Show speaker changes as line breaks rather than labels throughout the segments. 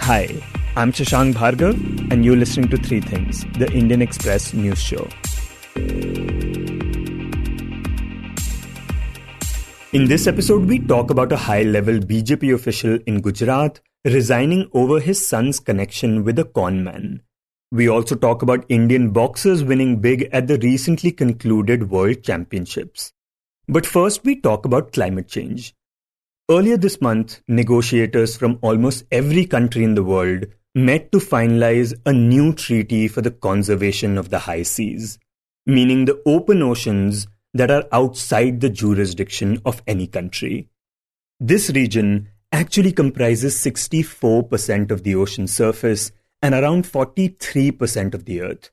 Hi, I'm Shashank Bhargava, and you're listening to Three Things, the Indian Express news show. In this episode, we talk about a high-level BJP official in Gujarat resigning over his son's connection with a conman. We also talk about Indian boxers winning big at the recently concluded World Championships. But first, we talk about climate change. Earlier this month, negotiators from almost every country in the world met to finalize a new treaty for the conservation of the high seas, meaning the open oceans that are outside the jurisdiction of any country. This region actually comprises 64% of the ocean surface and around 43% of the earth.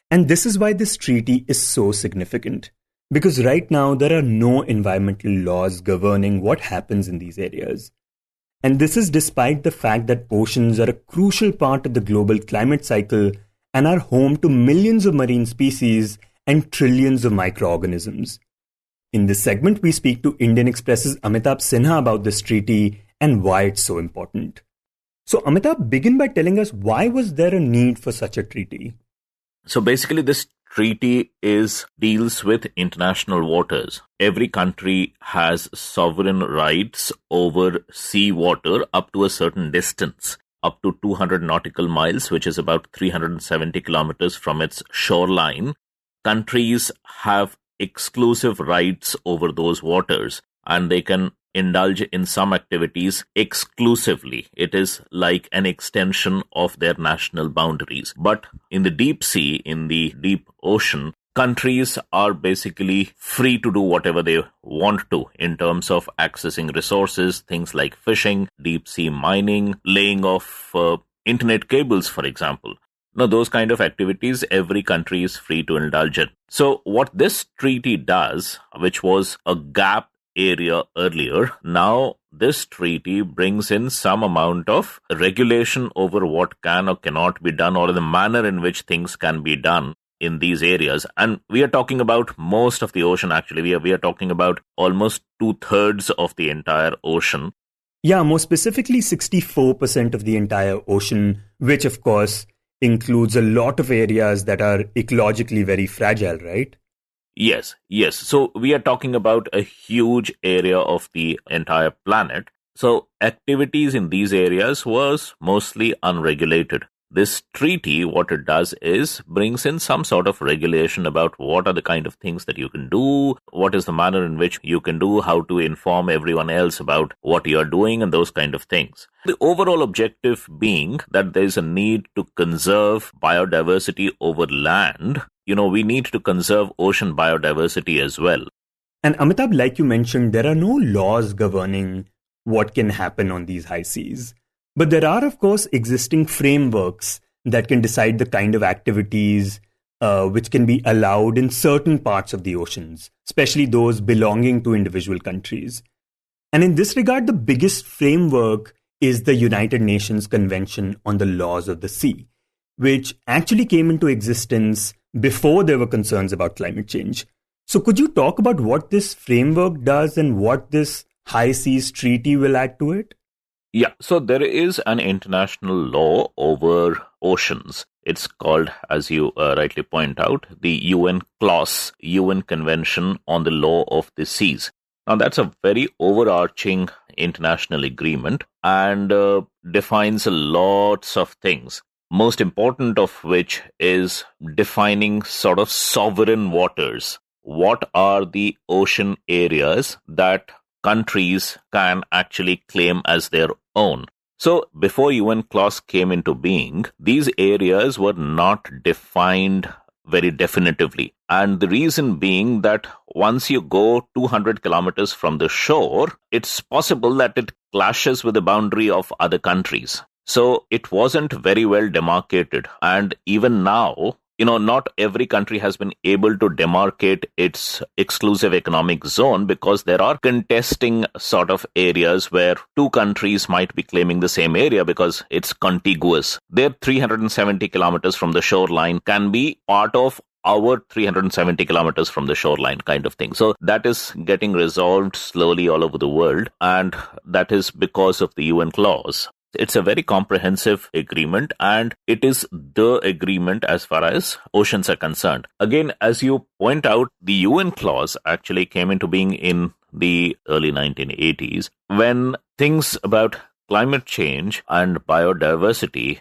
And this is why this treaty is so significant. Because right now, there are no environmental laws governing what happens in these areas. And this is despite the fact that oceans are a crucial part of the global climate cycle and are home to millions of marine species and trillions of microorganisms. In this segment, we speak to Indian Express's Amitabh Sinha about this treaty and why it's so important. So Amitabh, begin by telling us why was there a need for such a treaty?
So basically this treaty deals with international waters. Every country has sovereign rights over sea water up to a certain distance, up to 200 nautical miles, which is about 370 kilometers from its shoreline. Countries have exclusive rights over those waters, and they can indulge in some activities exclusively. It is like an extension of their national boundaries. But in the deep sea, in the deep ocean, countries are basically free to do whatever they want to in terms of accessing resources, things like fishing, deep sea mining, laying of internet cables, for example. Now, those kind of activities, every country is free to indulge in. So what this treaty does, which was a gap area earlier, now this treaty brings in some amount of regulation over what can or cannot be done, or the manner in which things can be done in these areas. And we are talking about most of the ocean, actually. We are talking about almost 2/3 of the entire ocean.
Yeah, more specifically 64% of the entire ocean, which of course includes a lot of areas that are ecologically very fragile, right?
Yes. So we are talking about a huge area of the entire planet. So activities in these areas was mostly unregulated. This treaty, what it does is brings in some sort of regulation about what are the kind of things that you can do, what is the manner in which you can do, how to inform everyone else about what you are doing, and those kind of things. The overall objective being that there is a need to conserve biodiversity over land. We need to conserve ocean biodiversity as well.
And Amitabh, like you mentioned, there are no laws governing what can happen on these high seas. But there are, of course, existing frameworks that can decide the kind of activities which can be allowed in certain parts of the oceans, especially those belonging to individual countries. And in this regard, the biggest framework is the United Nations Convention on the Laws of the Sea, which actually came into existence before there were concerns about climate change. So could you talk about what this framework does and what this High Seas Treaty will add to it?
Yeah, so there is an international law over oceans. It's called, as you rightly point out, the UN CLOS, UN Convention on the Law of the Seas. Now, that's a very overarching international agreement and defines lots of things. Most important of which is defining sort of sovereign waters. What are the ocean areas that countries can actually claim as their own? So before UN CLOS came into being, these areas were not defined very definitively. And the reason being that once you go 200 kilometers from the shore, it's possible that it clashes with the boundary of other countries. So it wasn't very well demarcated. And even now, not every country has been able to demarcate its exclusive economic zone because there are contesting sort of areas where two countries might be claiming the same area because it's contiguous. Their 370 kilometers from the shoreline can be part of our 370 kilometers from the shoreline kind of thing. So that is getting resolved slowly all over the world. And that is because of the UN clause. It's a very comprehensive agreement, and it is the agreement as far as oceans are concerned. Again, as you point out, the UN clause actually came into being in the early 1980s when things about climate change and biodiversity,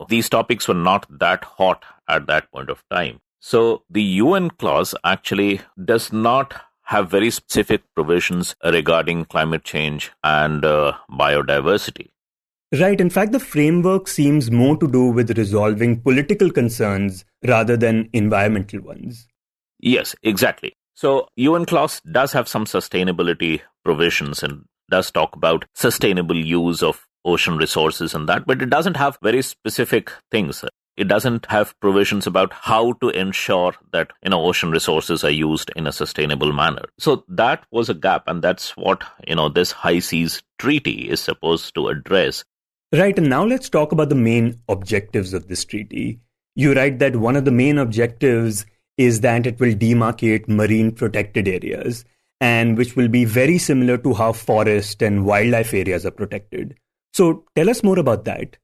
these topics were not that hot at that point of time. So the UN clause actually does not have very specific provisions regarding climate change and biodiversity.
Right. In fact, the framework seems more to do with resolving political concerns rather than environmental ones.
Yes, exactly. So UN clause does have some sustainability provisions and does talk about sustainable use of ocean resources and that, but it doesn't have very specific things. It doesn't have provisions about how to ensure that ocean resources are used in a sustainable manner. So that was a gap, and that's what this high seas treaty is supposed to address.
Right, and now let's talk about the main objectives of this treaty. You write that one of the main objectives is that it will demarcate marine protected areas, and which will be very similar to how forest and wildlife areas are protected. So tell us more about that.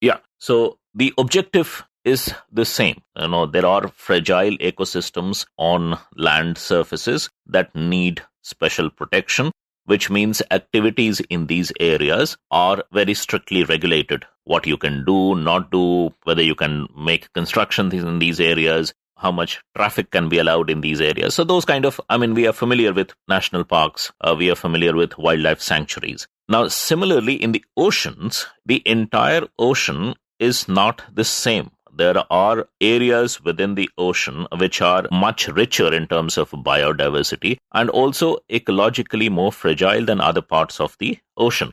Yeah, so the objective is the same. There are fragile ecosystems on land surfaces that need special protection, which means activities in these areas are very strictly regulated. What you can do, not do, whether you can make construction in these areas, how much traffic can be allowed in these areas. So those we are familiar with national parks, we are familiar with wildlife sanctuaries. Now, similarly, in the oceans, the entire ocean is not the same. There are areas within the ocean which are much richer in terms of biodiversity and also ecologically more fragile than other parts of the ocean.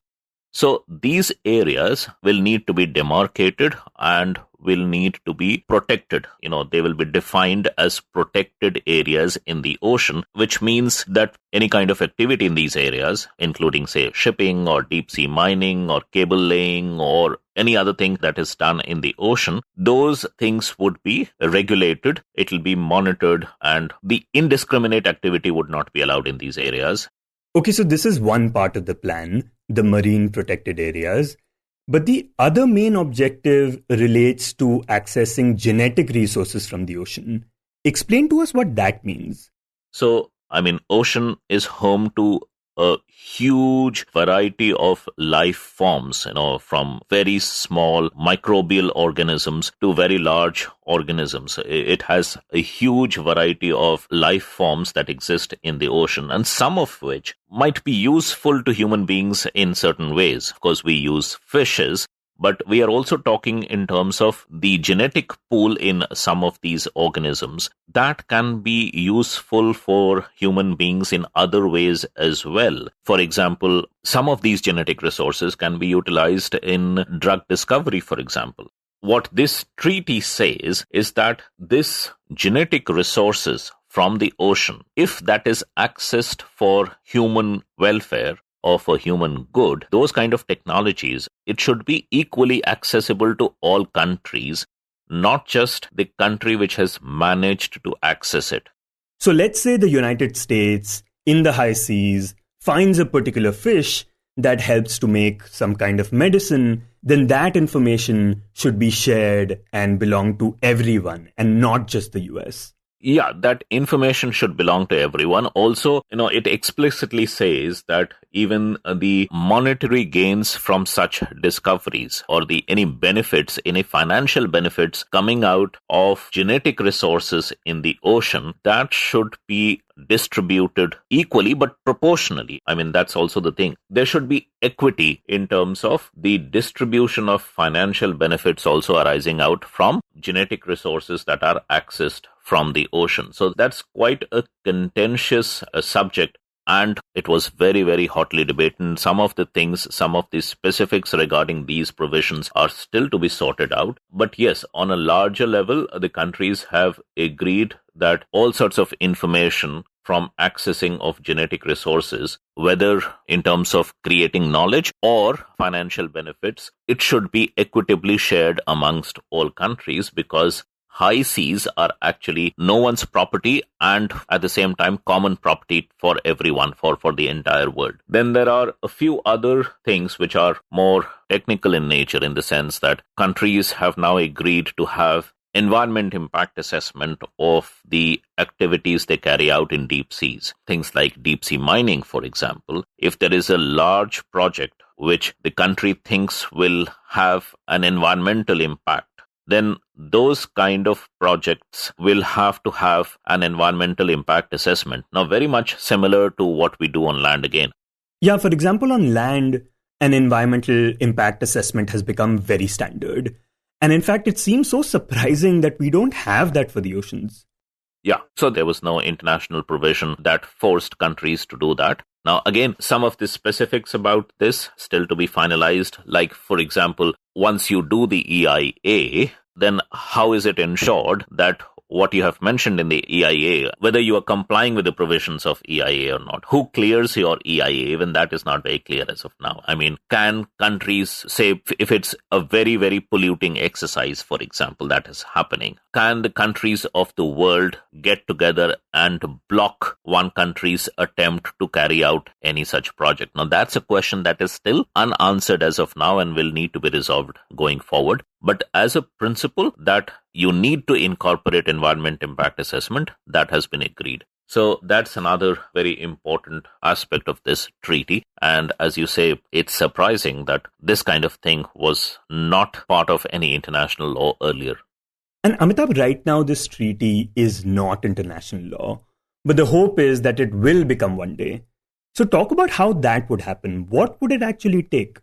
So these areas will need to be demarcated and will need to be protected. They will be defined as protected areas in the ocean, which means that any kind of activity in these areas, including, say, shipping or deep sea mining or cable laying or any other thing that is done in the ocean, those things would be regulated. It will be monitored, and the indiscriminate activity would not be allowed in these areas.
Okay, so this is one part of the plan, the marine protected areas. But the other main objective relates to accessing genetic resources from the ocean. Explain to us what that means.
So, ocean is home to a huge variety of life forms, from very small microbial organisms to very large organisms. It has a huge variety of life forms that exist in the ocean, and some of which might be useful to human beings in certain ways. Of course, we use fishes, but we are also talking in terms of the genetic pool in some of these organisms that can be useful for human beings in other ways as well. For example, some of these genetic resources can be utilized in drug discovery, for example. What this treaty says is that this genetic resources from the ocean, if that is accessed for human welfare, or for human good, those kind of technologies, it should be equally accessible to all countries, not just the country which has managed to access it.
So let's say the United States, in the high seas, finds a particular fish that helps to make some kind of medicine, then that information should be shared and belong to everyone and not just the US.
Yeah, that information should belong to everyone. Also, it explicitly says that even the monetary gains from such discoveries or any benefits, any financial benefits coming out of genetic resources in the ocean, that should be distributed equally but proportionally. That's also the thing. There should be equity in terms of the distribution of financial benefits also arising out from genetic resources that are accessed from the ocean. So that's quite a contentious subject, and it was very, very hotly debated. Some of the specifics regarding these provisions are still to be sorted out. But yes, on a larger level, the countries have agreed that all sorts of information from accessing of genetic resources, whether in terms of creating knowledge or financial benefits, it should be equitably shared amongst all countries, because high seas are actually no one's property and at the same time common property for everyone, for the entire world. Then there are a few other things which are more technical in nature, in the sense that countries have now agreed to have environment impact assessment of the activities they carry out in deep seas. Things like deep sea mining, for example. If there is a large project which the country thinks will have an environmental impact, then those kind of projects will have to have an environmental impact assessment. Now, very much similar to what we do on land again.
Yeah, for example, on land, an environmental impact assessment has become very standard. And in fact, it seems so surprising that we don't have that for the oceans.
Yeah, so there was no international provision that forced countries to do that. Now, again, some of the specifics about this still to be finalized. Like, for example, once you do the EIA, then how is it ensured that what you have mentioned in the EIA, whether you are complying with the provisions of EIA or not? Who clears your EIA? Even that is not very clear as of now. I mean, can countries say, if it's a very, very polluting exercise, for example, that is happening, can the countries of the world get together and block one country's attempt to carry out any such project? Now, that's a question that is still unanswered as of now and will need to be resolved going forward. But as a principle that you need to incorporate environment impact assessment, that has been agreed. So that's another very important aspect of this treaty. And as you say, it's surprising that this kind of thing was not part of any international law earlier.
And Amitabh, right now this treaty is not international law, but the hope is that it will become one day. So talk about how that would happen. What would it actually take?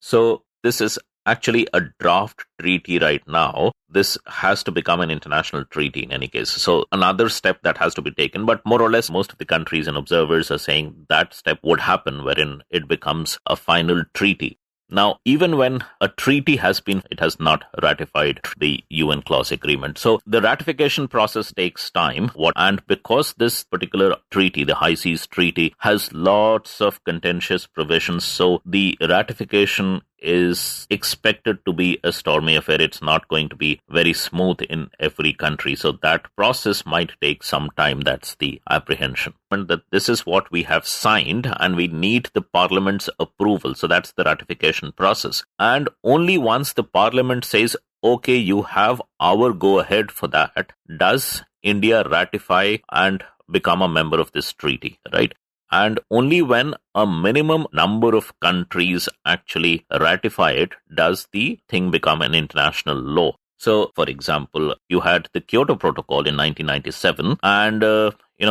So this is actually a draft treaty right now. This has to become an international treaty in any case. So another step that has to be taken, but more or less most of the countries and observers are saying that step would happen wherein it becomes a final treaty. Now, even when a treaty has been, it has not ratified the UN clause agreement. So the ratification process takes time. And because this particular treaty, the High Seas Treaty, has lots of contentious provisions, so the ratification is expected to be a stormy affair. It's not going to be very smooth in every country. So that process might take some time. That's the apprehension. And that this is what we have signed and we need the Parliament's approval. So that's the ratification process. And only once the Parliament says, okay, you have our go ahead for that, does India ratify and become a member of this treaty, right? And only when a minimum number of countries actually ratify it does the thing become an international law. So, for example, you had the Kyoto Protocol in 1997 and,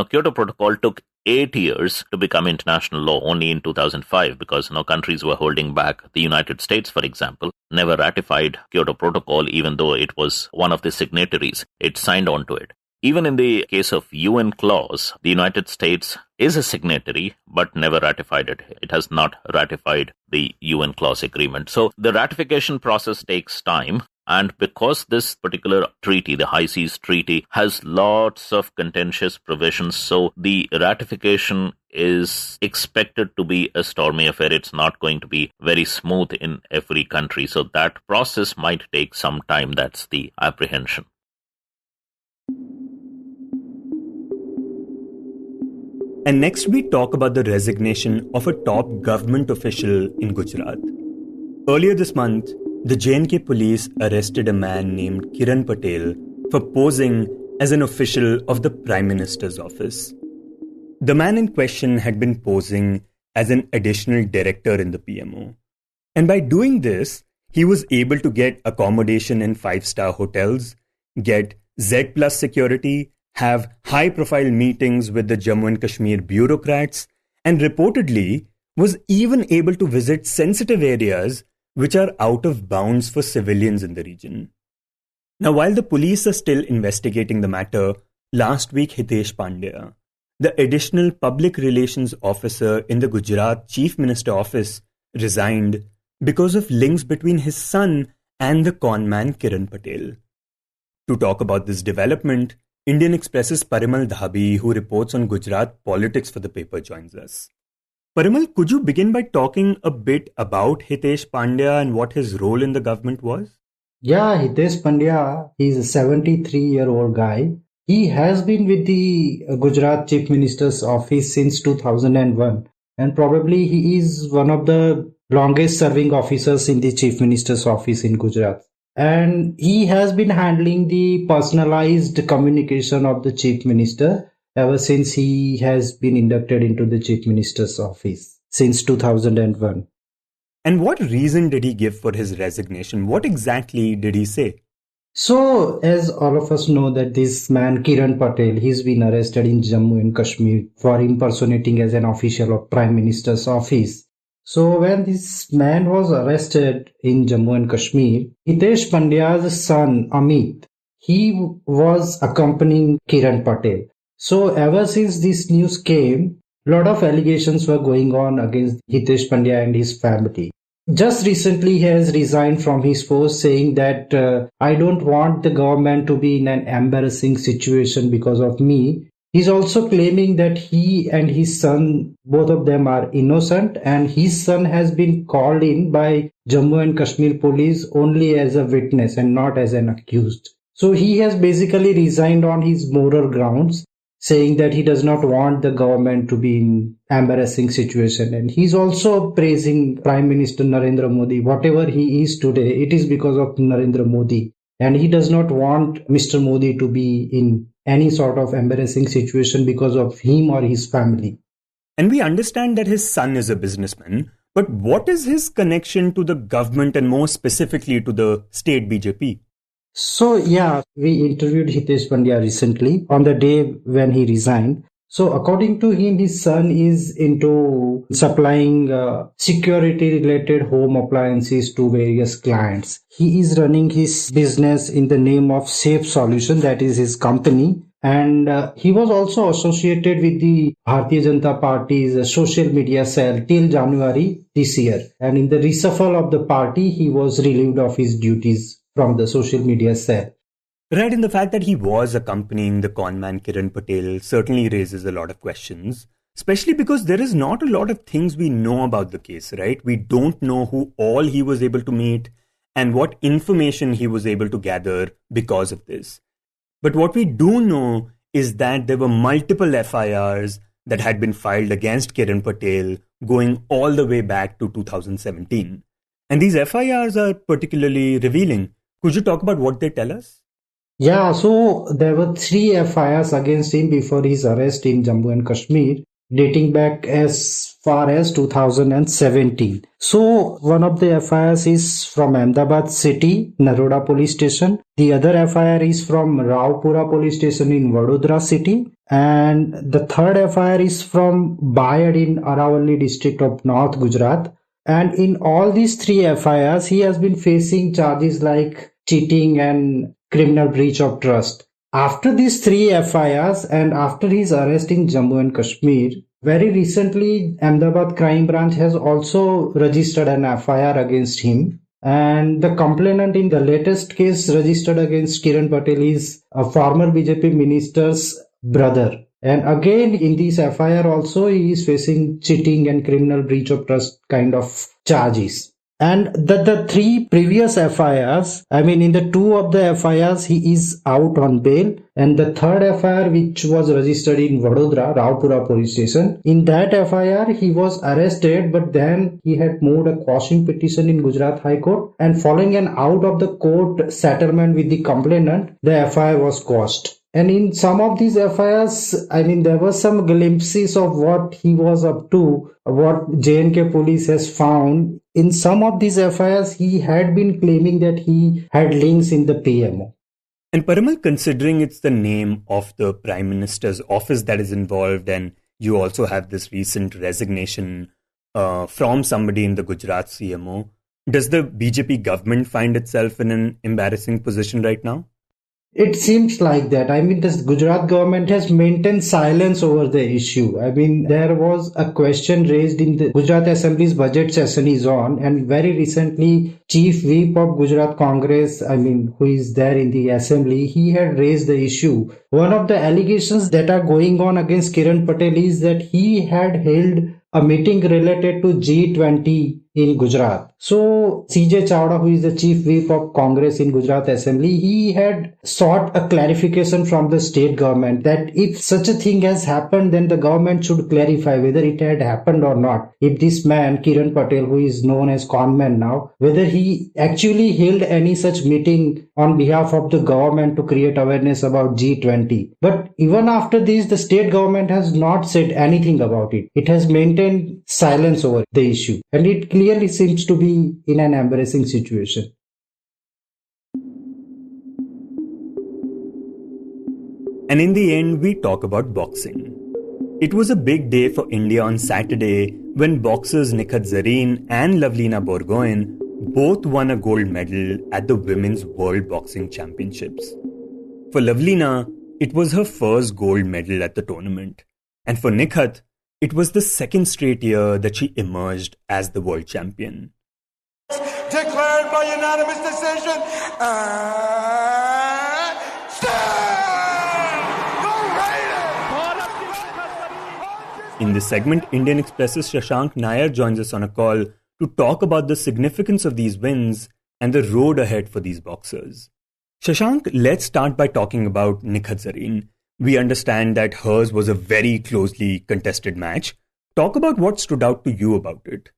Kyoto Protocol took 8 years to become international law, only in 2005 because, countries were holding back. The United States, for example, never ratified Kyoto Protocol even though it was one of the signatories. It signed on to it. Even in the case of UN clause, the United States is a signatory but never ratified it. It has not ratified the UN clause agreement. So the ratification process takes time. And because this particular treaty, the High Seas Treaty, has lots of contentious provisions, so the ratification is expected to be a stormy affair. It's not going to be very smooth in every country. So that process might take some time. That's the apprehension.
And next we talk about the resignation of a top government official in Gujarat. Earlier this month, the J&K police arrested a man named Kiran Patel for posing as an official of the Prime Minister's office. The man in question had been posing as an additional director in the PMO. And by doing this, he was able to get accommodation in 5-star hotels, get Z+ security, have high-profile meetings with the Jammu and Kashmir bureaucrats, and reportedly was even able to visit sensitive areas which are out of bounds for civilians in the region. Now, while the police are still investigating the matter, last week Hitesh Pandya, the additional public relations officer in the Gujarat Chief Minister office, resigned because of links between his son and the conman Kiran Patel. To talk about this development, Indian Express's Parimal Dabhi, who reports on Gujarat politics for the paper, joins us. Parimal, could you begin by talking a bit about Hitesh Pandya and what his role in the government was?
Yeah, Hitesh Pandya, he's a 73-year-old guy. He has been with the Gujarat Chief Minister's office since 2001, and probably he is one of the longest serving officers in the Chief Minister's office in Gujarat. And he has been handling the personalized communication of the Chief Minister ever since he has been inducted into the Chief Minister's office since 2001.
And what reason did he give for his resignation? What exactly did he say?
So, as all of us know that this man Kiran Patel, he's been arrested in Jammu and Kashmir for impersonating as an official of Prime Minister's office. So, when this man was arrested in Jammu and Kashmir, Hitesh Pandya's son Amit, he was accompanying Kiran Patel. So, ever since this news came, a lot of allegations were going on against Hitesh Pandya and his family. Just recently, he has resigned from his post, saying that I don't want the government to be in an embarrassing situation because of me. He's also claiming that he and his son, both of them are innocent, and his son has been called in by Jammu and Kashmir police only as a witness and not as an accused. So he has basically resigned on his moral grounds, saying that he does not want the government to be in embarrassing situation. And he's also praising Prime Minister Narendra Modi. Whatever he is today, it is because of Narendra Modi. And he does not want Mr. Modi to be in any sort of embarrassing situation because of him or his family.
And we understand that his son is a businessman, but what is his connection to the government and more specifically to the state BJP?
So, yeah, we interviewed Hitesh Pandya recently on the day when he resigned. So, according to him, his son is into supplying security-related home appliances to various clients. He is running his business in the name of Safe Solution, that is his company. And he was also associated with the Bharatiya Janata Party's social media cell till January this year. And in the reshuffle of the party, he was relieved of his duties from the social media cell.
Right, and the fact that he was accompanying the conman Kiran Patel certainly raises a lot of questions, especially because there is not a lot of things we know about the case, right? We don't know who all he was able to meet and what information he was able to gather because of this. But what we do know is that there were multiple FIRs that had been filed against Kiran Patel going all the way back to 2017. And these FIRs are particularly revealing. Could you talk about what they tell us?
Yeah, so there were 3 FIRs against him before his arrest in Jammu and Kashmir, dating back as far as 2017. So one of the FIRs is from Ahmedabad city, Naroda police station. The other FIR is from Raupura police station in Vadodara city. And the third FIR is from Bayad in Aravalli district of North Gujarat. And in all these 3 FIRs, he has been facing charges like cheating and criminal breach of trust. After these 3 FIRs and after his arrest in Jammu and Kashmir, very recently Ahmedabad Crime Branch has also registered an FIR against him. And the complainant in the latest case registered against Kiran Patel is a former BJP minister's brother. And again, in this FIR also, he is facing cheating and criminal breach of trust kind of charges. And the 3 previous FIRs, in the 2 of the FIRs, he is out on bail. And the third FIR, which was registered in Vadodara, Raupura police station, in that FIR, he was arrested, but then he had moved a quashing petition in Gujarat High Court. And following an out of the court settlement with the complainant, the FIR was quashed. And in some of these FIRs, there were some glimpses of what he was up to, what J&K police has found. In some of these FIRs, he had been claiming that he had links in the PMO.
And Parimal, considering it's the name of the Prime Minister's office that is involved, and you also have this recent resignation from somebody in the Gujarat CMO, does the BJP government find itself in an embarrassing position right now?
It seems like that. The Gujarat government has maintained silence over the issue. There was a question raised in the Gujarat Assembly's budget session is on, and very recently, Chief Whip of Gujarat Congress, who is there in the Assembly, he had raised the issue. One of the allegations that are going on against Kiran Patel is that he had held a meeting related to G20 in Gujarat. So CJ Chawda, who is the chief whip of Congress in Gujarat Assembly, he had sought a clarification from the state government that if such a thing has happened, then the government should clarify whether it had happened or not. If this man, Kiran Patel, who is known as conman now, whether he actually held any such meeting on behalf of the government to create awareness about G20. But even after this, the state government has not said anything about it. It has maintained silence over the issue. And it clearly seems to be in an embarrassing situation.
And in the end, we talk about boxing. It was a big day for India on Saturday when boxers Nikhat Zareen and Lovlina Borgohain both won a gold medal at the Women's World Boxing Championships. For Lovlina, it was her first gold medal at the tournament. And for Nikhat, it was the second straight year that she emerged as the world champion.
Declared by unanimous decision.
In this segment, Indian Express's Shashank Nair joins us on a call to talk about the significance of these wins and the road ahead for these boxers. Shashank, let's start by talking about Nikhat Zareen. We understand that hers was a very closely contested match. Talk about what stood out to you about it.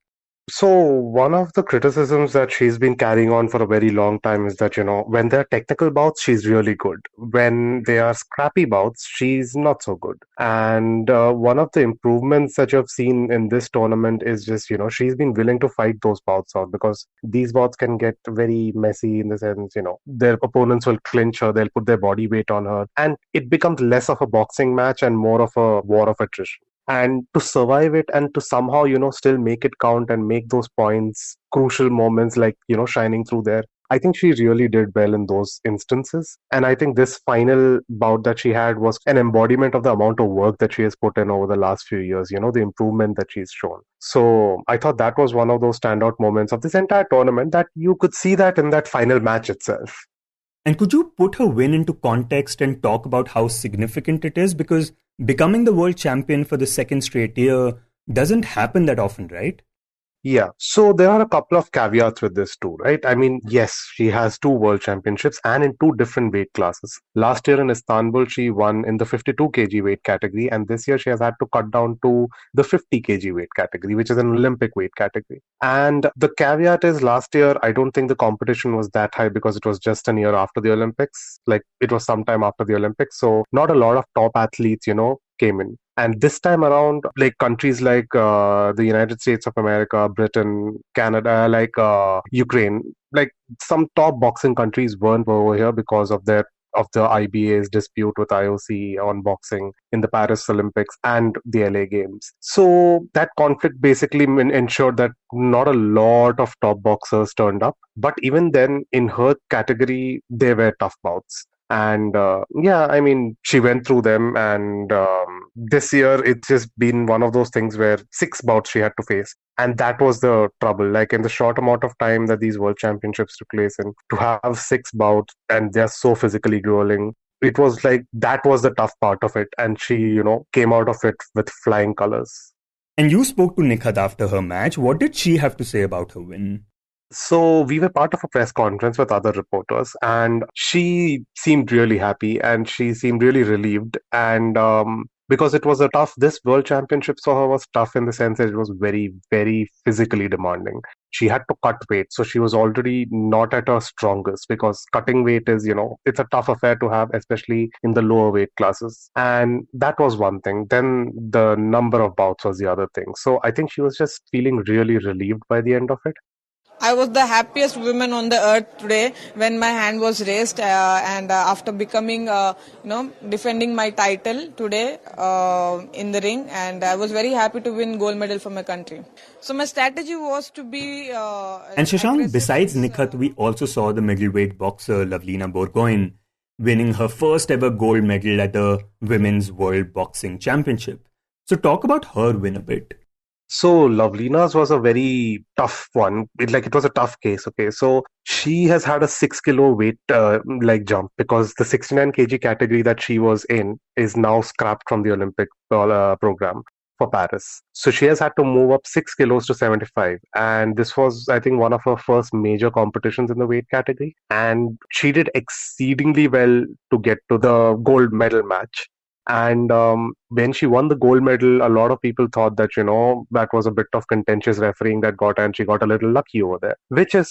So one of the criticisms that she's been carrying on for a very long time is that, when there are technical bouts, she's really good. When they are scrappy bouts, she's not so good. And one of the improvements that you've seen in this tournament is just, she's been willing to fight those bouts out, because these bouts can get very messy in the sense, their opponents will clinch her, they'll put their body weight on her, and it becomes less of a boxing match and more of a war of attrition. And to survive it and to somehow, still make it count and make those points, crucial moments like, shining through there. I think she really did well in those instances. And I think this final bout that she had was an embodiment of the amount of work that she has put in over the last few years, the improvement that she's shown. So I thought that was one of those standout moments of this entire tournament, that you could see that in that final match itself.
And could you put her win into context and talk about how significant it is? Because becoming the world champion for the second straight year doesn't happen that often, right?
Yeah. So there are a couple of caveats with this too, right? I mean, yes, she has 2 world championships and in 2 different weight classes. Last year in Istanbul, she won in the 52 kg weight category, and this year she has had to cut down to the 50 kg weight category, which is an Olympic weight category. And the caveat is, last year, I don't think the competition was that high because it was just a year after the Olympics. Like, it was sometime after the Olympics. So not a lot of top athletes, came in. And this time around, like countries like the United States of America, Britain, Canada, like Ukraine, like some top boxing countries weren't over here because of the IBA's dispute with IOC on boxing in the Paris Olympics and the LA Games. So that conflict basically ensured that not a lot of top boxers turned up. But even then, in her category, there were tough bouts. And she went through them, and this year it's just been one of those things where 6 bouts she had to face, and that was the trouble. Like, in the short amount of time that these world championships took place in, to have 6 bouts and they're so physically grueling, it was like that was the tough part of it, and she came out of it with flying colors.
And you spoke to Nikhat after her match. What did she have to say about her win?
So we were part of a press conference with other reporters, and she seemed really happy and she seemed really relieved. And because it was this world championship for her was tough in the sense that it was very, very physically demanding. She had to cut weight, so she was already not at her strongest, because cutting weight is, it's a tough affair to have, especially in the lower weight classes. And that was one thing. Then the number of bouts was the other thing. So I think she was just feeling really relieved by the end of it.
I was the happiest woman on the earth today when my hand was raised and after becoming, defending my title today in the ring, and I was very happy to win gold medal for my country. So my strategy was to be...
and Shashank, besides Nikhat, we also saw the middleweight boxer Lovlina Borgohain winning her first ever gold medal at the Women's World Boxing Championship. So talk about her win a bit.
So Lovlina's was a very tough one. It was a tough case. Okay, so she has had a 6 kilo weight jump, because the 69 kg category that she was in is now scrapped from the Olympic program. for Paris. So she has had to move up 6 kilos to 75. And this was, I think, one of her first major competitions in the weight category. And she did exceedingly well to get to the gold medal match. And when she won the gold medal, a lot of people thought that, that was a bit of contentious refereeing that got her, and she got a little lucky over there, which is,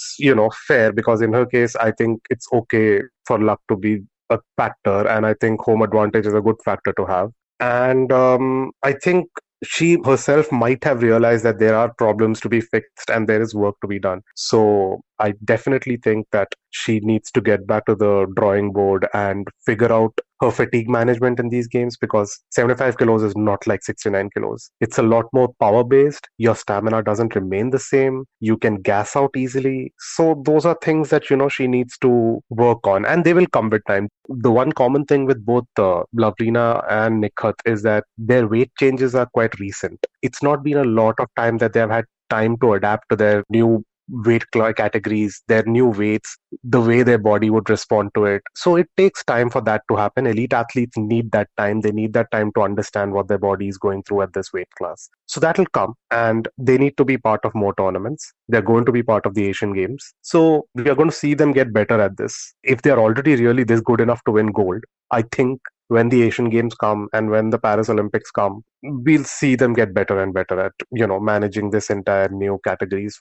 fair, because in her case, I think it's okay for luck to be a factor. And I think home advantage is a good factor to have. And I think she herself might have realized that there are problems to be fixed and there is work to be done. So I definitely think that she needs to get back to the drawing board and figure out her fatigue management in these games, because 75 kilos is not like 69 kilos. It's a lot more power based. Your stamina doesn't remain the same. You can gas out easily. So those are things that, she needs to work on, and they will come with time. The one common thing with both Lovlina and Nikhat is that their weight changes are quite recent. It's not been a lot of time that they have had time to adapt to their new weight categories, their new weights, the way their body would respond to it. So it takes time for that to happen. Elite athletes need that time. They need that time to understand what their body is going through at this weight class. So that'll come, and they need to be part of more tournaments. They're going to be part of the Asian Games. So we are going to see them get better at this. If they're already really this good enough to win gold, I think when the Asian Games come and when the Paris Olympics come, we'll see them get better and better at, managing this entire new categories.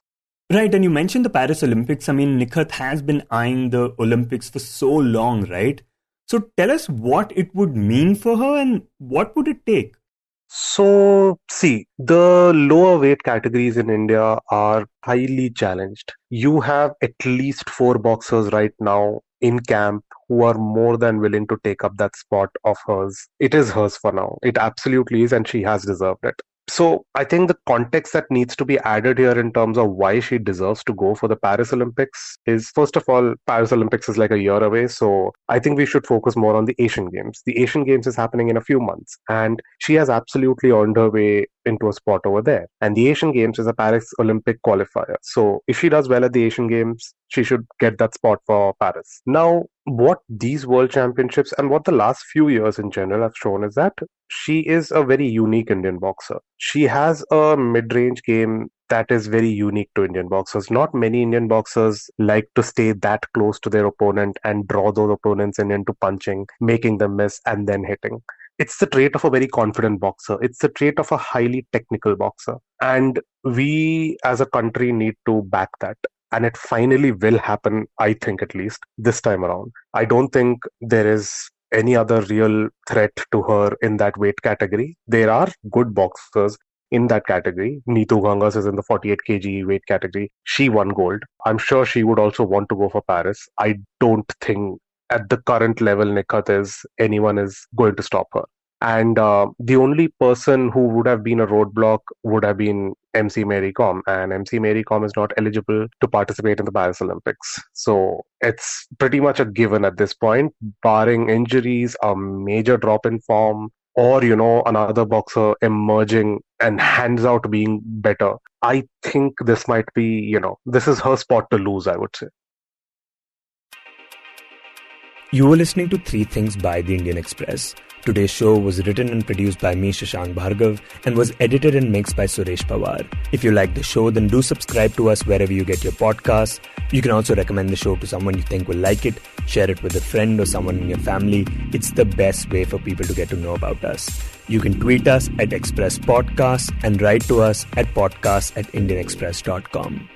Right, and you mentioned the Paris Olympics. I mean, Nikhat has been eyeing the Olympics for so long, right? So tell us what it would mean for her and what would it take?
So, see, the lower weight categories in India are highly challenged. You have at least 4 boxers right now in camp who are more than willing to take up that spot of hers. It is hers for now. It absolutely is, and she has deserved it. So I think the context that needs to be added here in terms of why she deserves to go for the Paris Olympics is, first of all, Paris Olympics is like a year away. So I think we should focus more on the Asian Games. The Asian Games is happening in a few months, and she has absolutely earned her way into a spot over there. And the Asian Games is a Paris Olympic qualifier. So if she does well at the Asian Games, she should get that spot for Paris. Now, what these World Championships and what the last few years in general have shown is that she is a very unique Indian boxer. She has a mid-range game that is very unique to Indian boxers. Not many Indian boxers like to stay that close to their opponent and draw those opponents into punching, making them miss and then hitting. It's the trait of a very confident boxer. It's the trait of a highly technical boxer. And we as a country need to back that. And it finally will happen, I think, at least this time around. I don't think there is any other real threat to her in that weight category. There are good boxers in that category. Neetu Gangas is in the 48 kg weight category. She won gold. I'm sure she would also want to go for Paris. I don't think at the current level Nikhat anyone is going to stop her. And the only person who would have been a roadblock would have been MC Mary Kom. And MC Mary Kom is not eligible to participate in the Paris Olympics. So it's pretty much a given at this point, barring injuries, a major drop in form, or, another boxer emerging and hands out being better. I think this might be, this is her spot to lose, I would say.
You were listening to 3 Things by the Indian Express. Today's show was written and produced by me, Shashank Bhargava, and was edited and mixed by Suresh Pawar. If you like the show, then do subscribe to us wherever you get your podcasts. You can also recommend the show to someone you think will like it, share it with a friend or someone in your family. It's the best way for people to get to know about us. You can tweet us at Express Podcasts and write to us at podcasts@indianexpress.com.